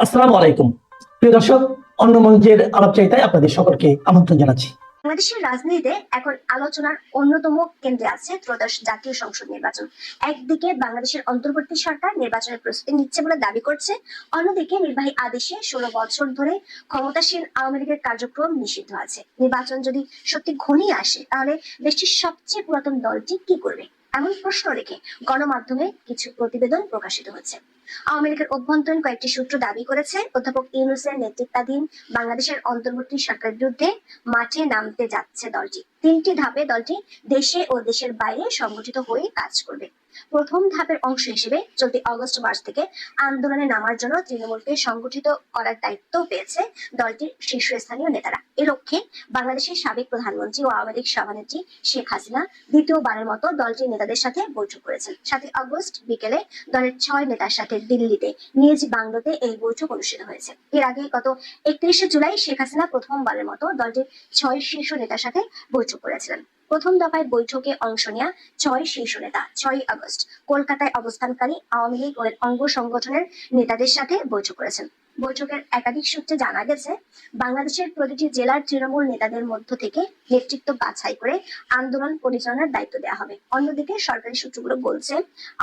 আসসালামু আলাইকুম। প্রিয় দর্শক, অন্য মঞ্চের আলাপচারিতায় আপনাদের সকলকে আমন্ত্রণ জানাচ্ছি। বাংলাদেশের রাজনীতিতে এখন আলোচনার অন্যতম কেন্দ্রে আছে ত্রয়োদশ জাতীয় সংসদ নির্বাচন। একদিকে বাংলাদেশের অন্তর্বর্তী সরকার নির্বাচনের প্রস্তুতি নিচ্ছে বলে দাবি করছে, অন্যদিকে নির্বাহী আদেশে 16 বছর ধরে ক্ষমতাসীন আওয়ামী লীগের কার্যক্রম নিষিদ্ধ আছে। নির্বাচন যদি সত্যি ঘনিয়ে আসে, তাহলে দেশটির সবচেয়ে পুরাতন দলটি কি করবে, এমন প্রশ্ন রেখে গণমাধ্যমে কিছু প্রতিবেদন প্রকাশিত হচ্ছে। আওয়ামী লীগের অভ্যন্তরীণ কয়েকটি সূত্র দাবি করেছে, অধ্যাপক ইউনূসের নেতৃত্বাধীন বাংলাদেশের অন্তর্বর্তী সরকারের বিরুদ্ধে মাঠে নামতে যাচ্ছে দলটি। 3টি ধাপে দলটি দেশে ও দেশের বাইরে সংগঠিত হয়ে কাজ করবে। প্রথম ধাপের অংশ হিসেবে চলতি অগস্ট মাস থেকে আন্দোলনে নামার জন্য তৃণমূলকে সংগঠিত করার দায়িত্ব পেয়েছে দলটির শীর্ষস্থানীয় নেতারা। এ লক্ষ্যে বাংলাদেশের সাবেক প্রধানমন্ত্রী ও আওয়ামী লীগ সভানেত্রী শেখ হাসিনা দ্বিতীয়বারের মতো দলটির নেতাদের সাথে বৈঠক করেছেন। 7 আগস্ট বিকেলে দলের 6 নেতার সাথে দিল্লিতে নিজ বাংলোতে এই বৈঠক অনুষ্ঠিত হয়েছে। এর আগে গত 31শে জুলাই শেখ হাসিনা প্রথমবারের মতো দলটির 6 শীর্ষ নেতার সাথে বৈঠক করেছিলেন। প্রথম দফায় বৈঠকে অংশ নেয়া 6 শীর্ষ নেতা 6 আগস্ট কলকাতায় অবস্থানকারী আওয়ামী লীগ ও অঙ্গ সংগঠনের নেতাদের সাথে বৈঠক করেছেন। বৈঠকের একাধিক সূত্রে জানা গেছে, বাংলাদেশের প্রতিটি জেলার তৃণমূল নেতাদের মধ্য থেকে নেতৃত্ব বাছাই করে আন্দোলন পরিচালনার দায়িত্ব দেওয়া হবে। অন্যদিকে সরকারি সূত্রগুলো বলছে,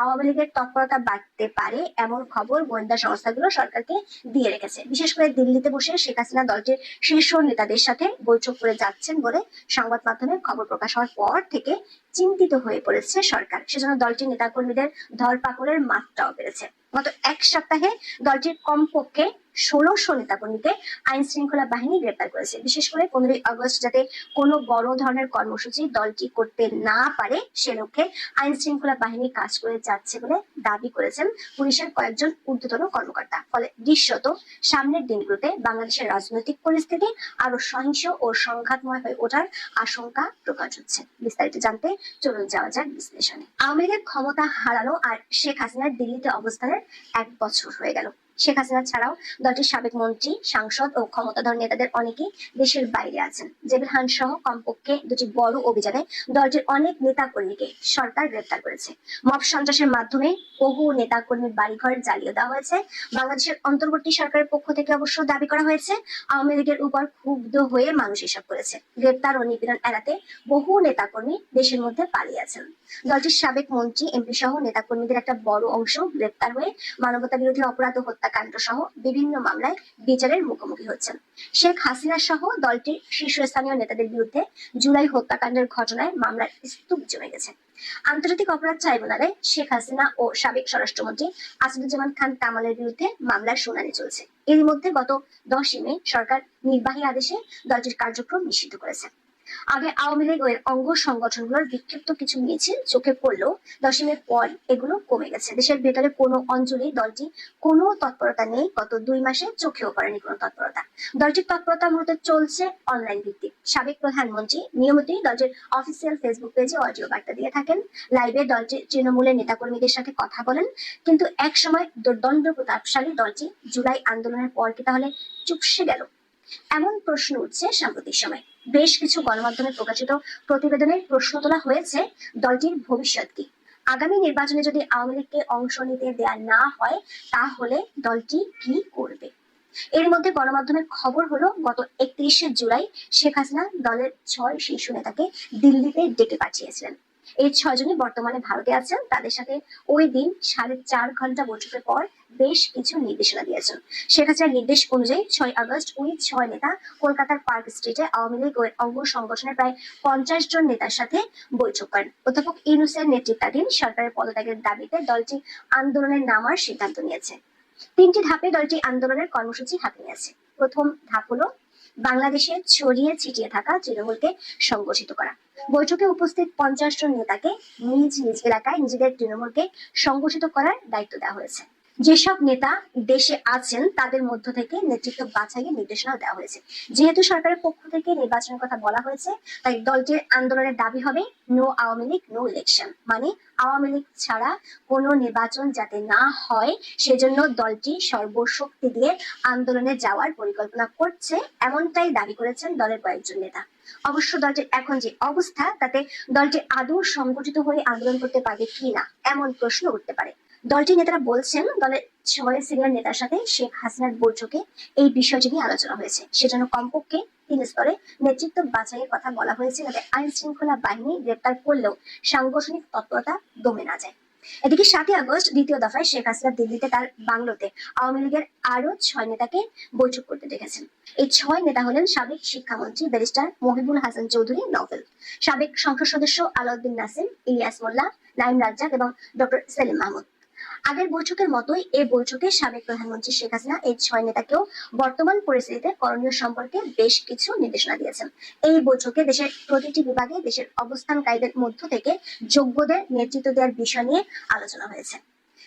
আওয়ামী লীগের তৎপরতা বাড়তে পারে এমন খবর গোয়েন্দা সংস্থাগুলো সরকারকে দিয়ে রেখেছে। বিশেষ করে দিল্লিতে বসে শেখ হাসিনা দলটির শীর্ষ নেতাদের সাথে বৈঠক করে যাচ্ছেন বলে সংবাদ মাধ্যমে খবর প্রকাশ হওয়ার পর থেকে চিন্তিত হয়ে পড়েছে সরকার। সেজন্য দলটির নেতাকর্মীদের ধরপাকড়ের মাত্রাও বেড়েছে। গত এক সপ্তাহে দলটির কমপক্ষে 1600 নেতাকর্মীকে আইন শৃঙ্খলা বাহিনী গ্রেপ্তার করেছে। বিশেষ করে 15 আগস্ট যাতে কোনো বড় ধরনের কর্মসূচি দলটি করতে না পারে, সে লক্ষ্যে আইন শৃঙ্খলা বাহিনী কাজ করে যাচ্ছে বলে দাবি করেছেন পুলিশের কয়েকজন ঊর্ধ্বতন কর্মকর্তা। ফলে দৃশ্যত সামনের দিনগুলোতে বাংলাদেশের রাজনৈতিক পরিস্থিতি আরো সহিংস ও সংঘাতময় হয়ে ওঠার আশঙ্কা প্রকাশ হচ্ছে। বিস্তারিত জানতে চলুন যাওয়া যাক বিশ্লেষণে। আওয়ামী লীগের ক্ষমতা হারানো আর শেখ হাসিনার দিল্লিতে অবস্থানের 1 বছর হয়ে গেল। শেখ হাসিনা ছাড়াও দলটির সাবেক মন্ত্রী, সাংসদ ও ক্ষমতাধর নেতাদের অনেকেই দেশের বাইরে আছেন। জেবির খান সহ কমপক্ষে 2টি বড় অভিযানে দলটির অনেক নেতা কর্মীকে সরকার গ্রেপ্তার করেছে। মব সন্ত্রাসের মাধ্যমে বহু নেতা কর্মীর বাড়িঘর জ্বালিয়ে দেওয়া হয়েছে। বাংলাদেশের অন্তর্বর্তী সরকারের পক্ষ থেকে অবশ্য দাবি করা হয়েছে, আওয়ামী লীগের উপর ক্ষুব্ধ হয়ে মানুষ এসব করেছে। গ্রেপ্তার ও নিপীড়ন এড়াতে বহু নেতা কর্মী দেশের মধ্যে পালিয়ে আছেন। দলটির সাবেক মন্ত্রী, এমপি সহ নেতা কর্মীদের একটা বড় অংশ গ্রেপ্তার হয়ে মানবতা বিরোধী অপরাধ ও হত্যাকাণ্ড সহ বিভিন্ন মামলায় বিচারের মুখোমুখি হচ্ছেন। শেখ হাসিনা সহ দলটির শীর্ষস্থানীয় নেতাদের বিরুদ্ধে জুলাই হত্যাকাণ্ডের ঘটনায় মামলার স্তূপ জমে গেছে। আন্তর্জাতিক অপরাধ ট্রাইব্যুনালে শেখ হাসিনা ও সাবেক স্বরাষ্ট্রমন্ত্রী আসাদুজ্জামান খান কামালের বিরুদ্ধে মামলার শুনানি চলছে। এরই মধ্যে গত 10 মে সরকার নির্বাহী আদেশে দলটির কার্যক্রম নিষিদ্ধ করেছে। আগে আওয়ামী লীগ ও এর অঙ্গ সংগঠনগুলোর বিক্ষিপ্ত কিছু মিছিল চোখে পড়লেও 10 মের পর এগুলো কমে গেছে। দেশের ভেতরে কোনো অঞ্চলেই দলটি কোনো তৎপরতা নেই। গত 2 মাসে চোখেও পড়েনি কোনো তৎপরতা। দলটির তৎপরতা মূলত চলছে অনলাইন ভিত্তিক। সাবেক প্রধানমন্ত্রী নিয়মিতই দলটির অফিসিয়াল ফেসবুক পেজে অডিও বার্তা দিয়ে থাকেন। লাইভে দলটির তৃণমূলের নেতাকর্মীদের সাথে কথা বলেন। কিন্তু এক সময় দুর্দণ্ড প্রতাপশালী দলটি জুলাই আন্দোলনের পর কি তাহলে চুপসে গেল? এমন প্রশ্ন উঠছে সাম্প্রতিক সময়। বেশ কিছু গণমাধ্যমে প্রকাশিত প্রতিবেদনের প্রশ্ন তোলা হয়েছে, দলটির ভবিষ্যৎ কি? আগামী নির্বাচনে যদি আওয়ামী লীগকে অংশ নিতে দেয়া না হয়, তাহলে দলটি কি করবে? এর মধ্যে গণমাধ্যমের খবর হলো, গত 31শে জুলাই শেখ হাসিনা দলের 6 শীর্ষ নেতাকে দিল্লিতে ডেকে পাঠিয়েছিলেন। এই 6 জনই বর্তমানে ভারতে আছেন। তাদের সাথে ওই দিন 4.5 ঘন্টা বৈঠকের পর বেশ কিছু নির্দেশনা দিয়েছেন। শেখ হাসিনার নির্দেশ অনুযায়ী 6 আগস্ট ওই 6 নেতা কলকাতার পার্ক স্ট্রিটে আওয়ামী লীগ ও অঙ্গ সংগঠনের প্রায় 50 জন নেতার সাথে বৈঠক করেন। অধ্যাপক ইউনূসের নেতৃত্বাধীন সরকারের পদত্যাগের দাবিতে দলটি আন্দোলনে নামার সিদ্ধান্ত নিয়েছে। 3টি ধাপে দলটি আন্দোলনের কর্মসূচি হাতে নিয়েছে। প্রথম ধাপ হলো বাংলাদেশে ছড়িয়ে ছিটিয়ে থাকা তৃণমূলকে সংগঠিত করা। বৈঠকে উপস্থিত 50 জন নেতাকে নিজ নিজ এলাকায় নিজেদের তৃণমূলকে সংগঠিত করার দায়িত্ব দেওয়া হয়েছে। যেসব নেতা দেশে আছেন তাদের মধ্য থেকে নেতৃত্ব বাছাইয়ের নির্দেশনা দেওয়া হয়েছে। যেহেতু সরকারের পক্ষ থেকে নির্বাচনের কথা বলা হয়েছে, তাই দলটির আন্দোলনের দাবি হবে no Awami League no election, মানে আওয়ামী লীগ ছাড়া কোনো নির্বাচন যাতে না হয় সেজন্য দলটি সর্বশক্তি দিয়ে আন্দোলনে যাওয়ার পরিকল্পনা করছে, এমনটাই দাবি করেছেন দলের কয়েকজন নেতা। অবশ্য দলটির এখন যে অবস্থা, তাতে দলটি আদৌ সংগঠিত হয়ে আন্দোলন করতে পারবে কিনা এমন প্রশ্ন উঠতে পারে। দলটির নেতারা বলছেন দলের 6 সিনিয়র নেতার সাথে শেখ হাসিনার বৈঠকে এই বিষয়টি নিয়ে আলোচনা হয়েছে। সেজন্য কমপক্ষে 3 স্তরে নেতৃত্ব বাছাইয়ের কথা বলা হয়েছে, যাতে আইন শৃঙ্খলা বাহিনী গ্রেপ্তার করলেও সাংগঠনিক তৎপরতা দমে না যায়। এদিকে 7ই আগস্ট দ্বিতীয় দফায় শেখ হাসিনা দিল্লিতে তার বাংলোতে আওয়ামী লীগের আরো 6 নেতাকে বৈঠক করতে ডেকেছেন। এই 6 নেতা হলেন সাবেক শিক্ষামন্ত্রী ব্যারিস্টার মহিবুল হাসান চৌধুরী নভেল, সাবেক সংসদ সদস্য আলাউদ্দিন নাসিম, ইলিয়াস মোল্লা, নাইম রাজ্জাক এবং ডক্টর সেলিম মাহমুদ। আগের বৈঠকের মতোই এই বৈঠকে সাবেক প্রধানমন্ত্রী শেখ হাসিনা এই 6 নেতাকেও বর্তমান পরিস্থিতিতে করণীয় সম্পর্কে বেশ কিছু নির্দেশনা দিয়েছেন। এই বৈঠকে দেশের প্রতিটি বিভাগে দেশের অবস্থানকারীদের মধ্য থেকে যোগ্যদের নেতৃত্ব দেওয়ার বিষয় নিয়ে আলোচনা হয়েছে।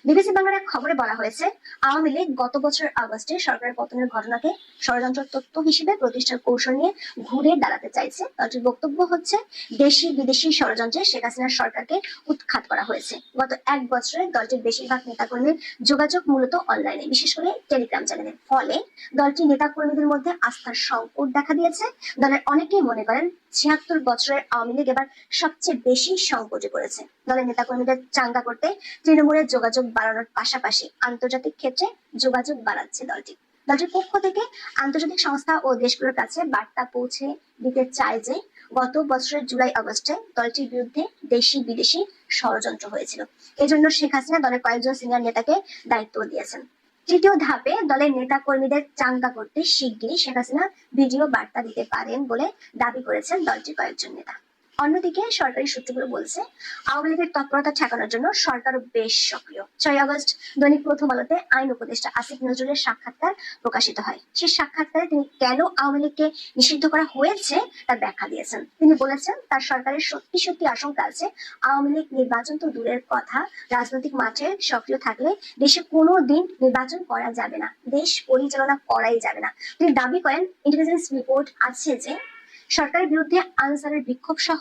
বিবিসি বাংলার এক খবরে বলা হয়েছে, আওয়ামী লীগ গত বছর আগস্টে সরকারের পতনের ঘটনাকে ষড়যন্ত্র তত্ত্ব হিসেবে প্রতিষ্ঠার কৌশল নিয়ে ঘুরে দাঁড়াতে চাইছে। দলটির বক্তব্য হচ্ছে, দেশি বিদেশি ষড়যন্ত্রে শেখ হাসিনার সরকারকে উৎখাত করা হয়েছে। গত 1 বছরে দলটির বেশিরভাগ নেতাকর্মীর যোগাযোগ মূলত অনলাইনে, বিশেষ করে টেলিগ্রাম চ্যানেলে। ফলে দলটির নেতাকর্মীদের মধ্যে আস্থার সংকট দেখা দিয়েছে। দলের অনেকেই মনে করেন 76 বছরের আওয়ামী লীগ এবার সবচেয়ে বেশি সংকটে পড়েছে। দলের নেতাকর্মীদের চাঙ্গা করতে তৃণমূলের যোগাযোগ বাড়ানোর পাশাপাশি আন্তর্জাতিক ক্ষেত্রে যোগাযোগ বাড়াচ্ছে দলটি। দলটির পক্ষ থেকে আন্তর্জাতিক সংস্থা ও দেশগুলোর কাছে বার্তা পৌঁছে দিতে চায় যে গত বছরের জুলাই আগস্টে দলটির বিরুদ্ধে দেশি বিদেশি ষড়যন্ত্র হয়েছিল। এজন্য শেখ হাসিনা দলের কয়েকজন সিনিয়র নেতাকে দায়িত্ব দিয়েছেন। তৃতীয় ধাপে দলের নেতা কর্মীদের চাঙ্গা করতে শিগগিরই শেখ হাসিনা ভিডিও বার্তা দিতে পারেন বলে দাবি করেছেন দলটির কয়েকজন নেতা। অন্যদিকে সরকারি সূত্রগুলো বলছে, আওয়ামী লীগের তৎপরতা ঠেকানোর জন্য সরকারও বেশ সক্রিয়। 6 আগস্ট দৈনিক প্রথম আলোতে আইন উপদেষ্টা আসিফ নজরুলের সাক্ষাৎকার প্রকাশিত হয়। সেই সাক্ষাৎকারে তিনি কেন আওয়ামী লীগকে নিষিদ্ধ করা হয়েছে তার ব্যাখ্যা দিয়েছেন। তিনি বলেছেন, তার সরকারের সত্যি সত্যি আশঙ্কা আছে আওয়ামী লীগ নির্বাচন তো দূরের কথা, রাজনৈতিক মাঠে সক্রিয় থাকলে দেশে কোনো দিন নির্বাচন করা যাবে না, দেশ পরিচালনা করাই যাবে না। তিনি দাবি করেন, ইন্টেলিজেন্স রিপোর্ট আছে যে সরকারের বিরুদ্ধে আনসারের বিক্ষোভ সহ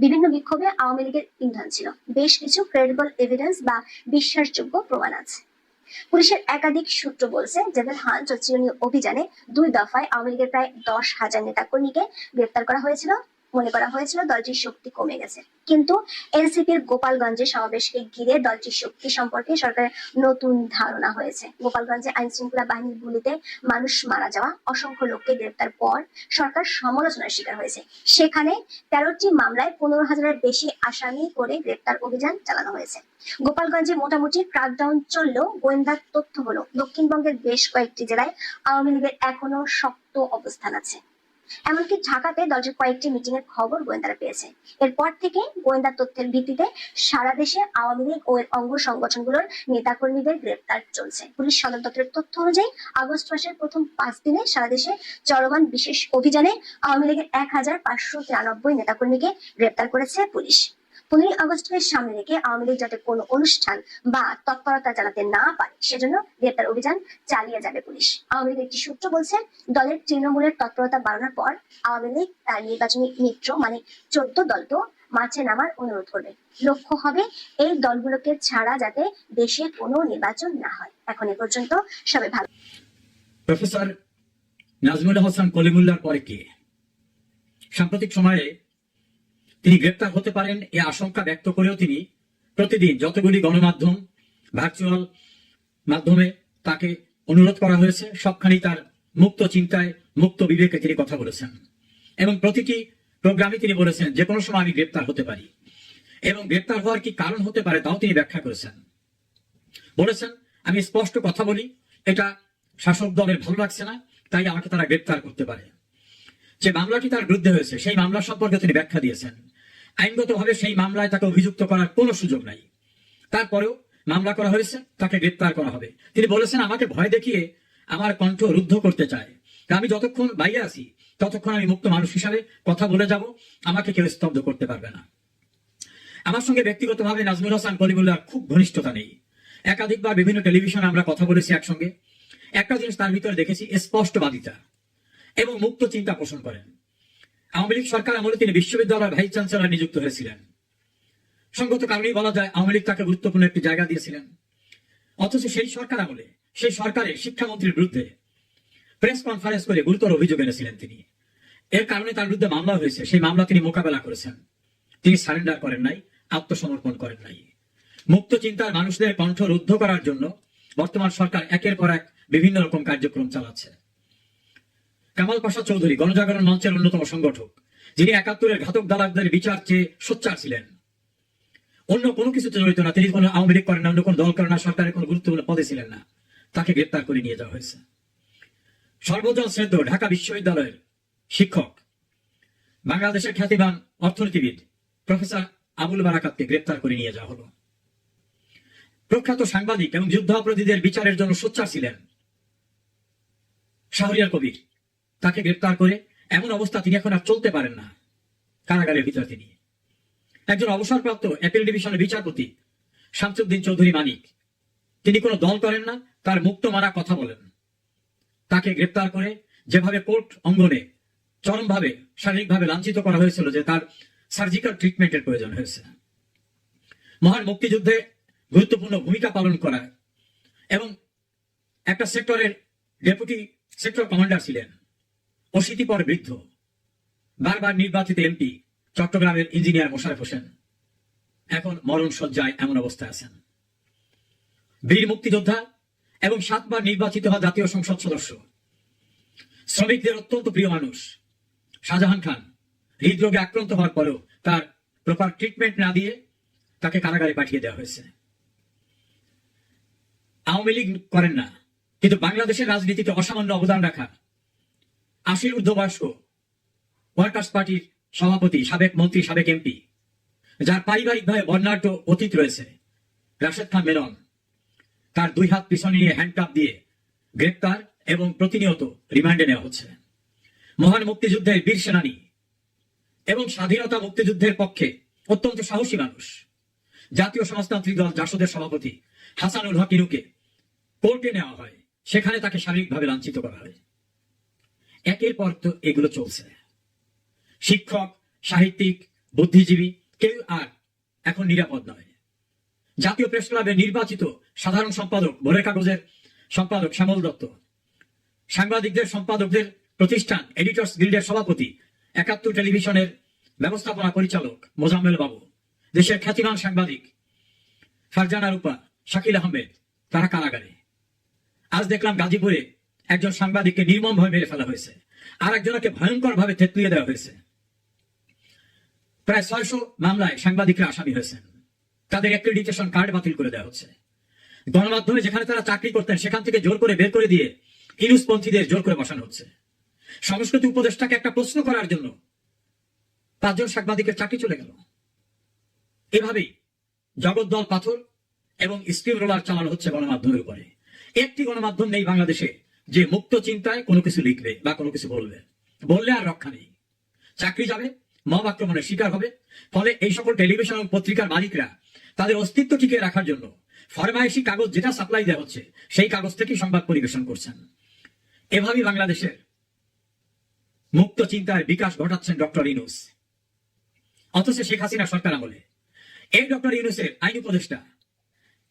বিভিন্ন বিক্ষোভে আওয়ামী লীগের ইন্ধন ছিল। বেশ কিছু ক্রেডিবল এভিডেন্স বা বিশ্বাসযোগ্য প্রমাণ আছে। পুলিশের একাধিক সূত্র বলছে, ডেভিল হান্ট ও চিরুনি অভিযানে 2 দফায় আওয়ামী লীগের প্রায় 10,000 নেতাকর্মীকে গ্রেপ্তার করা হয়েছিল। মনে করা হয়েছিল দলটির শক্তি কমে গেছে, কিন্তু এনসিপির গোপালগঞ্জে সমাবেশকে ঘিরে দলটির শক্তি সম্পর্কে সরকারের নতুন ধারণা হয়েছে। গোপালগঞ্জে আইন শৃঙ্খলা বাহিনীর গুলিতে মানুষ মারা যাওয়া, অসংখ্য লোককে গ্রেপ্তার পর সরকার সমালোচনার শিকার হয়েছে। সেখানে 13টি মামলায় 15,000-এর বেশি আসামি করে গ্রেপ্তার অভিযান চালানো হয়েছে। গোপালগঞ্জে মোটামুটি ক্র্যাকডাউন চললেও গোয়েন্দার তথ্য হলো দক্ষিণবঙ্গের বেশ কয়েকটি জেলায় আওয়ামী লীগের এখনো শক্ত অবস্থান আছে। এমনকি ঢাকাতে দলটির কয়েকটি মিটিং এর খবর গোয়েন্দারা পেয়েছে। এরপর থেকে গোয়েন্দা তথ্যের ভিত্তিতে সারা দেশে আওয়ামী লীগ ও এর অঙ্গ সংগঠনগুলোর নেতাকর্মীদের গ্রেপ্তার চলছে। পুলিশ সদর দপ্তরের তথ্য অনুযায়ী আগস্ট মাসের প্রথম 5 দিনে সারা দেশে চলমান বিশেষ অভিযানে আওয়ামী লীগের 1,593 নেতাকর্মীকে গ্রেপ্তার করেছে পুলিশ। 15 আগস্টকে সামনে রেখে আওয়ামী লীগ যাতে কোনো অনুষ্ঠান বা তৎপরতা চালাতে না পারে, সেজন্য গ্রেপ্তার অভিযান চালিয়ে যাবে পুলিশ। আওয়ামী লীগের একটি সূত্র বলছে, দলের তৃণমূলের তৎপরতা বাড়ানোর পর আওয়ামী লীগ তার নির্বাচনী মিত্র মানে 14 দলকেও মাঠে নামার অনুরোধ করবে। লক্ষ্য হবে এই দলগুলোকে ছাড়া যাতে দেশে কোনো নির্বাচন না হয়। এখন এ পর্যন্ত সবাই ভালো। প্রফেসর নাজমুল হাসান কলিমুল্লাহর পরে কে? সাম্প্রতিক সময়ে তিনি গ্রেপ্তার হতে পারেন এ আশঙ্কা ব্যক্ত করেও তিনি প্রতিদিন যতগুলি গণমাধ্যম, ভার্চুয়াল মাধ্যমে তাকে অনুরোধ করা হয়েছে, সবখানি তার মুক্ত চিন্তায়, মুক্ত বিবেকে তিনি কথা বলেছেন এবং প্রতিটি প্রোগ্রামে তিনি বলেছেন যে কোনো সময় আমি গ্রেপ্তার হতে পারি এবং গ্রেপ্তার হওয়ার কি কারণ হতে পারে তাও তিনি ব্যাখ্যা করেছেন। বলেছেন, আমি স্পষ্ট কথা বলি, এটা শাসক দলের ভালো লাগছে না, তাই আমাকে তারা গ্রেপ্তার করতে পারে। যে মামলাটি তার বিরুদ্ধে হয়েছে সেই মামলা সম্পর্কে তিনি ব্যাখ্যা দিয়েছেন। আইনগতভাবে সেই মামলায় তাকে অভিযুক্ত করার কোনো সুযোগ নাই, তারপরেও মামলা করা হয়েছে, তাকে গ্রেপ্তার করা হবে। তিনি বলেছেন, আমাকে ভয় দেখিয়ে আমার কণ্ঠ রুদ্ধ করতে চায়, আমি যতক্ষণ বাইরে আছি ততক্ষণ আমি মুক্ত মানুষ হিসাবে কথা বলে যাব, আমাকে কেউ স্তব্ধ করতে পারবে না। আমার সঙ্গে ব্যক্তিগতভাবে নাজমুল হাসান কলিমুল্লাহর খুব ঘনিষ্ঠতা নেই। একাধিকবার বিভিন্ন টেলিভিশনে আমরা কথা বলেছি একসঙ্গে। একটা জিনিস তার ভিতরে দেখেছি, স্পষ্টবাদিতা এবং মুক্ত চিন্তা পোষণ করেন। আওয়ামী লীগ সরকার আমলে তিনি বিশ্ববিদ্যালয়ের ভাইস চ্যান্সেলর নিযুক্ত হয়েছিলেন। সঙ্গত কারণেই বলা যায় আওয়ামী লীগ তাকে গুরুত্বপূর্ণ একটি জায়গা দিয়েছিলেন। অথচ সেই সরকার আমলে সেই সরকারের শিক্ষামন্ত্রীর বিরুদ্ধে প্রেস কনফারেন্স করে গুরুতর অভিযোগ এনেছিলেন তিনি। এর কারণে তার বিরুদ্ধে মামলা হয়েছে, সেই মামলা তিনি মোকাবেলা করেছেন। তিনি সারেন্ডার করেন নাই, আত্মসমর্পণ করেন নাই। মুক্ত চিন্তার মানুষদের কণ্ঠ রুদ্ধ করার জন্য বর্তমান সরকার একের পর এক বিভিন্ন রকম কার্যক্রম চালাচ্ছে। কামাল পাশা চৌধুরী গণজাগরণ মঞ্চের অন্যতম সংগঠক, যিনি ৭১-এর ঘাতক দালালদের বিচার চেয়ে সোচ্চার ছিলেন, অন্য কোনো কিছুতে জড়িত না, তিনি কোনো আওয়ামী লীগ করেন না, অন্য কোনো দল করেন না, সরকারের কোনো গুরুত্বপূর্ণ পদে ছিলেন না, তাকে গ্রেপ্তার করে নিয়ে যাওয়া হয়েছে। সর্বজন শ্রেষ্ঠ ঢাকা বিশ্ববিদ্যালয়ের শিক্ষক, বাংলাদেশের খ্যাতিমান অর্থনীতিবিদ প্রফেসর আবুল বারাকাতকে গ্রেপ্তার করে নিয়ে যাওয়া হলো। প্রখ্যাত সাংবাদিক এবং যুদ্ধাপরাধীদের বিচারের জন্য সোচ্চার ছিলেন শাহরিয়ার কবির, তাকে গ্রেপ্তার করে এমন অবস্থা তিনি এখন আর চলতে পারেন না, কারাগারের ভিতরে তিনি। একজন অবসরপ্রাপ্ত অ্যাপিল ডিভিশনের বিচারপতি শামসুদ্দিন চৌধুরী মানিক, তিনি কোনো দল করেন না, তার মুক্ত মারা কথা বলেন, তাকে গ্রেপ্তার করে যেভাবে কোর্ট অঙ্গনে চরমভাবে শারীরিকভাবে লাঞ্ছিত করা হয়েছিল যে তার সার্জিক্যাল ট্রিটমেন্টের প্রয়োজন হয়েছে। মহান মুক্তিযুদ্ধে গুরুত্বপূর্ণ ভূমিকা পালন করা এবং একটা সেক্টরের ডেপুটি সেক্টর কমান্ডার ছিলেন, অশীতিপর বৃদ্ধ, বারবার নির্বাচিত এমপি চট্টগ্রামের ইঞ্জিনিয়ার মোশাররফ হোসেন এখন মরণ শয্যায় এমন অবস্থায় আছেন। বীর মুক্তিযোদ্ধা এবং 7 বার নির্বাচিত হওয়া জাতীয় সংসদ সদস্য, শ্রমিকদের অত্যন্ত প্রিয় মানুষ শাহজাহান খান হৃদরোগে আক্রান্ত হওয়ার পরেও তার প্রপার ট্রিটমেন্ট না দিয়ে তাকে কারাগারে পাঠিয়ে দেওয়া হয়েছে। আওয়ামী লীগ করেন না, কিন্তু বাংলাদেশের রাজনীতিতে অসামান্য অবদান রাখা 80-র ঊর্ধ্ববয়স্ক ওয়ার্কার্স পার্টির সভাপতি, সাবেক মন্ত্রী, সাবেক এমপি, যার পারিবারিকভাবে বর্ণাঢ্য অতীত রয়েছে, রাশেদ খান মেনন, তার 2 হাত পিছনে নিয়ে হ্যান্ডকাপ দিয়ে গ্রেপ্তার এবং প্রতিনিয়ত রিমান্ডে নেওয়া হচ্ছে। মহান মুক্তিযুদ্ধের বীর সেনানী এবং স্বাধীনতা মুক্তিযুদ্ধের পক্ষে অত্যন্ত সাহসী মানুষ জাতীয় সমাজতান্ত্রিক দল জাসদের সভাপতি হাসানুল হক ইনুকে কোর্টে নেওয়া হয়, সেখানে তাকে শারীরিকভাবে লাঞ্ছিত করা হয়। একের পর তো এগুলো চলছে। শিক্ষক, সাহিত্যিক, বুদ্ধিজীবী কেউ আর এখন নিরাপদ নয়। জাতীয় প্রেস ক্লাবের নির্বাচিত সাধারণ সম্পাদক, ভোরের কাগজের সম্পাদক শ্যামল দত্ত, সাংবাদিকদের সম্পাদকদের প্রতিষ্ঠান এডিটর্স গিল্ডের সভাপতি, ৭১ টেলিভিশনের ব্যবস্থাপনা পরিচালক মোজাম্মেল বাবু, দেশের খ্যাতিমান সাংবাদিক ফারজানা রূপা, শাকিল আহমেদ, তারা কারাগারে। আজ দেখলাম গাজীপুরে একজন সাংবাদিককে নির্মমভাবে মেরে ফেলা হয়েছে, আর একজনকে ভয়ঙ্কর ভাবে থেতলিয়ে দেওয়া হয়েছে। প্রায় 600 মামলায় সাংবাদিকরা আসামি হয়েছেন, তাদের অ্যাক্রেডিটেশন কার্ড বাতিল করে দেওয়া হচ্ছে। গণমাধ্যমে যেখানে তারা চাকরি করতেন সেখান থেকে জোর করে বের করে দিয়ে ইনুসপন্থীদের জোর করে বসানো হচ্ছে। সংস্কৃতি উপদেষ্টাকে একটা প্রশ্ন করার জন্য 5 জন সাংবাদিকের চাকরি চলে গেল। এভাবেই জগদ্দল পাথর এবং স্টিম রোলার চালানো হচ্ছে গণমাধ্যমের উপরে। একটি গণমাধ্যম নেই বাংলাদেশে যে মুক্ত চিন্তায় কোনো কিছু লিখবে বা কোনো কিছু বলবে, বললে আর রক্ষা নেই, চাকরি যাবে, মব আক্রমণের শিকার হবে। ফলে এই সকল টেলিভিশন এবং পত্রিকার মালিকরা তাদের অস্তিত্ব টিকিয়ে রাখার জন্য ফরমায়েশি কাগজ যেটা সাপ্লাই দেওয়া হচ্ছে সেই কাগজ থেকেই সংবাদ পরিবেশন করছেন। এভাবেই বাংলাদেশের মুক্ত চিন্তার বিকাশ ঘটাচ্ছেন ডক্টর ইউনূস। অথচ শেখ হাসিনা সরকার আমলে এই ডক্টর ইউনূসের আইন উপদেষ্টা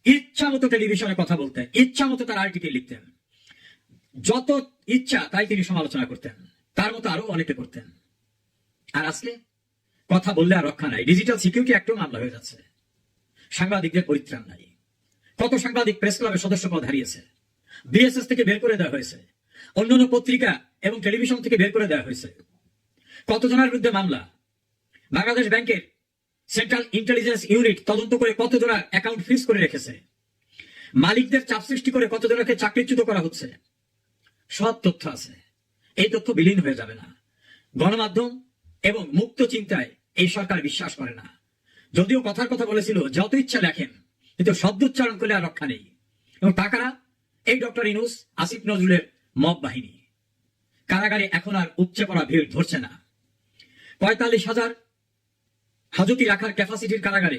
ইচ্ছা মতো টেলিভিশনে কথা বলতেন, ইচ্ছা মতো তার আর্টিকেল লিখতেন, যত ইচ্ছা তাই তিনি সমালোচনা করতেন, তার মতো আরো অনেকে করতেন। আর আজকে কথা বললে আর রক্ষা নাই, ডিজিটাল সিকিউরিটি অ্যাক্টও মামলা হয়ে যাচ্ছে, সাংবাদিকদের পরিত্রাণ নাই। কত সাংবাদিক প্রেস ক্লাবের সদস্য পদ হারিয়েছে, বিএসএস থেকে বের করে দেওয়া হয়েছে, অন্যান্য পত্রিকা এবং টেলিভিশন থেকে বের করে দেওয়া হয়েছে। কতজনের বিরুদ্ধে মামলা, বাংলাদেশ ব্যাংকের সেন্ট্রাল ইন্টেলিজেন্স ইউনিট তদন্ত করে কতজনের অ্যাকাউন্ট ফ্রিজ করে রেখেছে, মালিকদের চাপ সৃষ্টি করে কতজনকে চাকরিচ্যুত করা হচ্ছে, সব তথ্য আছে। এই তথ্য বিলীন হয়ে যাবে না। গণমাধ্যম এবং মুক্ত চিন্তায় এই সরকার বিশ্বাস করে না। যদিও কথার কথা বলেছিল যত ইচ্ছা লেখেন, কিন্তু শব্দ উচ্চারণ করলে আর রক্ষা নেই। এবং তাকারা এই ডক্টর ইউনূস, আসিফ নজরুলের মব বাহিনী। কারাগারে এখন আর উপচে পড়া ভিড় ধরছে না। ৪৫,০০০ হাজতি রাখার ক্যাপাসিটির কারাগারে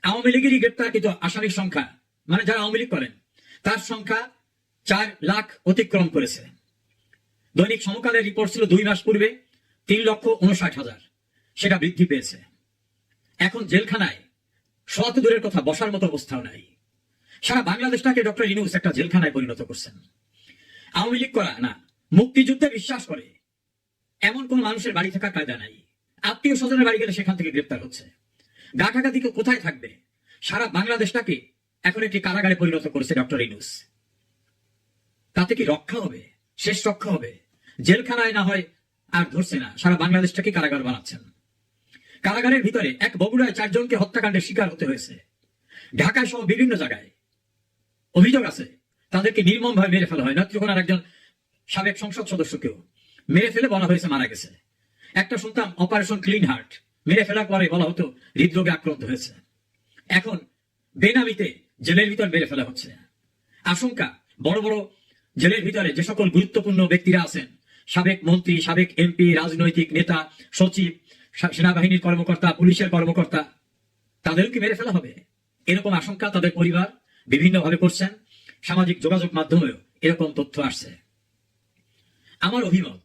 আওয়ামী লীগেরই গ্রেপ্তারকৃত আসামির সংখ্যা, মানে যারা আওয়ামী লীগ করেন, তার সংখ্যা 4 লাখ অতিক্রম করেছে। দৈনিক সমকালের রিপোর্ট ছিল 2 মাস পূর্বে 3,59,000, সেটা বৃদ্ধি পেয়েছে। এখন জেলখানায় শত দূরের কথা বসার মতো অবস্থাও নাই। সারা বাংলাদেশটাকে ডক্টর ইউনূস একটা জেলখানায় পরিণত করছেন। আওয়ামী লীগ করা না, মুক্তিযুদ্ধে বিশ্বাস করে এমন কোন মানুষের বাড়ি থাকার কায়দা নাই। আত্মীয় স্বজনের বাড়ি গেলে সেখান থেকে গ্রেপ্তার হচ্ছে। গা ঢাকা দিকে কোথায় থাকবে? সারা বাংলাদেশটাকে এখন একটি কারাগারে পরিণত করেছে ডক্টর ইউনূস। তাতে কি রক্ষা হবে? শেষ রক্ষা হবে? জেলখানায় না হয় আর ধরছে না, সারা বাংলাদেশটাকে কারাগার বানাচ্ছেন। কারাগারের ভিতরে এক বগুড়ায় 4 জনকে হত্যাকাণ্ডের শিকার হতে হয়েছে। ঢাকায় সহ বিভিন্ন জায়গায় অভিযোগ আছে তাদেরকে নির্মমভাবে মেরে ফেলা হয়। যখন আর একজন সাবেক সংসদ সদস্যকেও মেরে ফেলে বলা হয়েছে মারা গেছে। একটা শুনতাম অপারেশন ক্লিন হার্ট, মেরে ফেলার পরে বলা হতো হৃদরোগে আক্রান্ত হয়েছে। এখন বেনামিতে জেলের ভিতর মেরে ফেলা হচ্ছে। আশঙ্কা বড় বড় জেলের ভিতরে যে সকল গুরুত্বপূর্ণ ব্যক্তিরা আছেন, সাবেক মন্ত্রী, সাবেক এমপি, রাজনৈতিক নেতা, সচিব, সেনাবাহিনীর কর্মকর্তা, পুলিশের কর্মকর্তা, তাদেরকে মেরে ফেলা হবে, এরকম আশঙ্কা তাদের পরিবার বিভিন্নভাবে করছেন। সামাজিক যোগাযোগ মাধ্যমেও এরকম তথ্য আসছে। আমার অভিমত,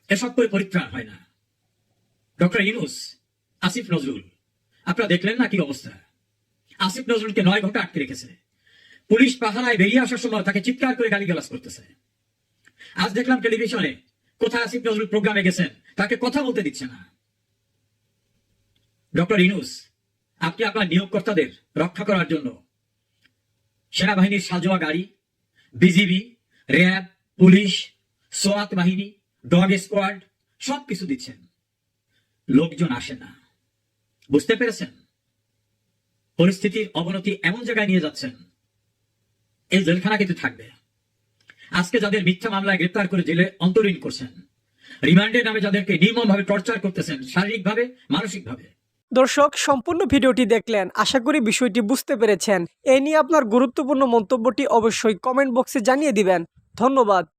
এসব করে পরিত্রাণ হয় না। ডক্টর ইউনূস, আসিফ নজরুল, আপনারা দেখলেন না কি অবস্থা? আসিফ নজরুলকে 9 ঘন্টা আটকে রেখেছে। পুলিশ পাহারায় বেরিয়ে আসার সময় তাকে চিৎকার করে গালিগালাজ করতেছে। আজ দেখলাম টেলিভিশনে কোথায় আসিফ নজরুল প্রোগ্রামে গেছেন, তাকে কথা বলতে দিচ্ছে না। ডক্টর ইউনূস, আপনি আপনার নিয়োগকর্তাদের রক্ষা করার জন্য সেনাবাহিনীর সাজোয়া গাড়ি, বিজিবি, র্যাব, পুলিশ, সোয়াত বাহিনী, ডগ স্কোয়াড সবকিছু দিচ্ছেন, লোকজন আসে না। বুঝতে পেরেছেন? পরিস্থিতির অবনতি এমন জায়গায় নিয়ে যাচ্ছেন, এই জেলখানা কিন্তু থাকবে। আজকে যাদের মিথ্যা মামলায় গ্রেপ্তার করে জেলে অন্তরীণ করছেন, রিমান্ডের নামে যাদেরকে নির্মমভাবে টর্চার করতেছেন, শারীরিকভাবে, মানসিকভাবে। দর্শক, সম্পূর্ণ ভিডিওটি দেখলেন, আশা করি বিষয়টি বুঝতে পেরেছেন। এ নিয়ে আপনার গুরুত্বপূর্ণ মন্তব্যটি অবশ্যই কমেন্ট বক্সে জানিয়ে দিবেন। ধন্যবাদ।